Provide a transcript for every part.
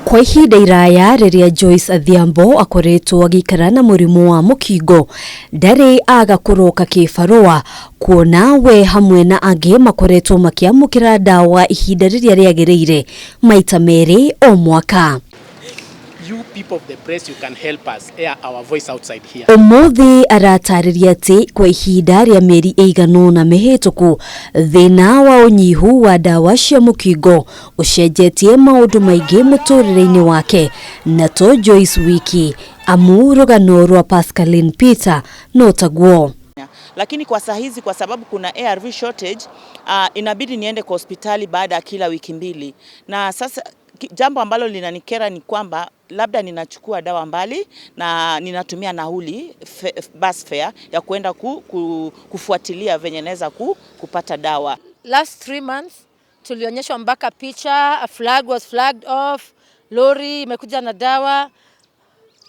Kwa ihinda iraya riria Joyce Adhiambo akoretwo agikara na murimu wa mukingo ndari agakuroka kifarua kuona we hamwe na angi makoretwo makiamukira ndawa ihinda riria riagereire maita meri o mwaka. You people of the press, you can help us air our voice outside here. Umuthi aratariria ati kwa ihinda ria meri eigano na mihituku thina wa unyihu wa ndawa cia mukingo ucenjetie maundu maingi muturire-ini wake na to Joyce wiki amu rugano rwa Pascaline Peter no taguo. Lakini kwa saa hizi kwa sababu kuna ARV shortage inabidi niende kwa hospitali baada ya kila wiki mbili. Na sasa jambo ambalo linanikera ni kwamba labda ninachukua dawa mbali na ninatumia nauli bus fare ya kuenda kufuatilia venye naweza kupata dawa. Last 3 months tulionyeshwa mpaka picha, a flag was flagged off, lori imekuja na dawa.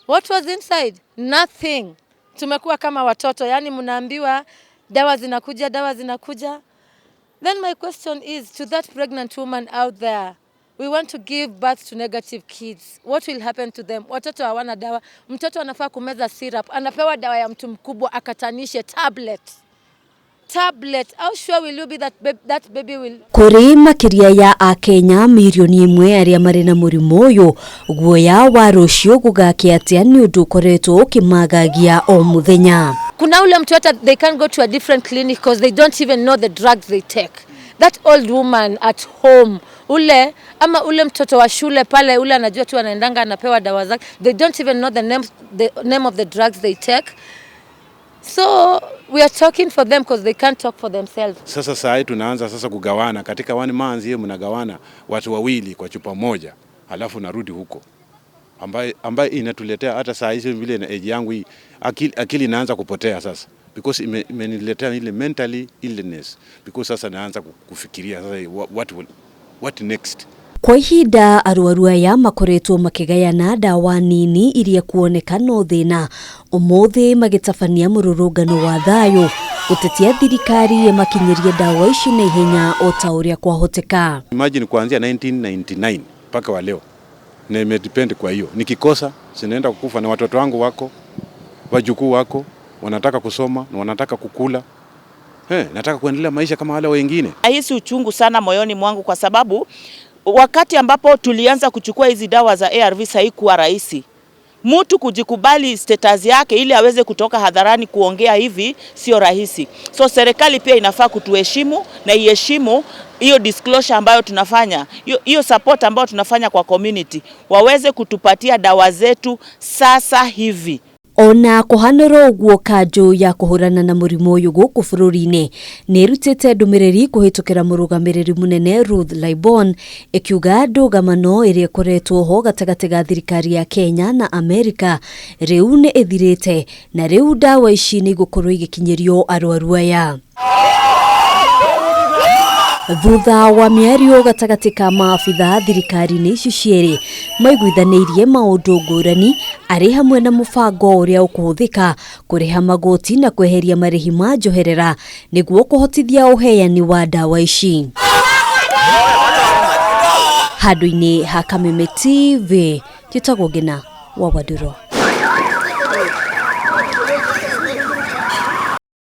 What was inside? Nothing. Tumekuwa kama watoto, yani mnaambiwa dawa zinakuja. Then my question is to that pregnant woman out there. We want to give birth to negative kids. What will happen to them? Watoto hawana dawa. Mtoto anafaa kumeza syrup. Anapewa dawa ya mtu mkubwa akatanishe tablet. How sure will you be that baby will... Kuri makiria ya akenya mirioni imwe aria mari na murimu uyu guoya wa rucio gugake atia ni undu ukoretwo ukimagagia o muthenya. Kuna ule mtoto they can't go to a different clinic because they don't even know the drugs they take. That old woman at home ule mtoto wa shule pale ule anajua tu anaendanga anapewa dawa zake. They don't even know the name of the drugs they take. So we are talking for them because they can't talk for themselves. Sasa saa hii tunaanza sasa kugawana katika 1 month hiyo mnagawana watu wawili kwa chupa moja. Halafu narudi huko. Ambaye inatuletea hata saa hizi vile na age yangu hii akili inaanza kupotea sasa. Because imeniletea ile mentally illness because sasa naanza kufikiria sasa what next. Kwa ihinda aruaru aya makoretwo makigayana ndawa nini iria kuonekana thina umuthi magitabania mururungano wa thayo gutetia thirikari makinyirie ndawa ici naihenya o ta uria kwahoteka. Imagine kuanzia 1999 mpaka wa leo na imedepend kwa hiyo nikikosa sinaenda kukufa na watoto wangu wako wajukuu wako wanataka kusoma na wanataka kukula. Nataka kuendelea maisha kama wale wengine. Nahisi uchungu sana moyoni mwangu kwa sababu wakati ambapo tulianza kuchukua hizi dawa za ARV haikuwa rahisi. Mtu kujikubali status yake ili aweze kutoka hadharani kuongea hivi sio rahisi. So serikali pia inafaa kutuheshimu na iheshimu hiyo disclosure ambayo tunafanya. Hiyo support ambayo tunafanya kwa community. Waweze kutupatia dawa zetu sasa hivi. Ona kuhanoro uguo kanjo ya kuhurana na murimu uyu guku bururi-ini nirutite ndumiriri kuhitukira murugamiriri munene Ruth Laibon ikiuga ndugamano iria koretwo ho gatagati ga thirikari ya Kenya na Amerika riu ni ithirite na riu ndawa ici ni igukorwo igikinyirio arwaru aya. Thutha wa miario gatagati ka maafitha thirikari-ini ici cieri maiguithanirie maundu ngurani ari hamwe na mubango uria ukuhuthika kuriha magoti na kweheria marihi ma njoherera niguo kuhotithia uheani wa ndawa ici. Handu-ini ha Kameme TV Gitagwo Ngina wa Waduro.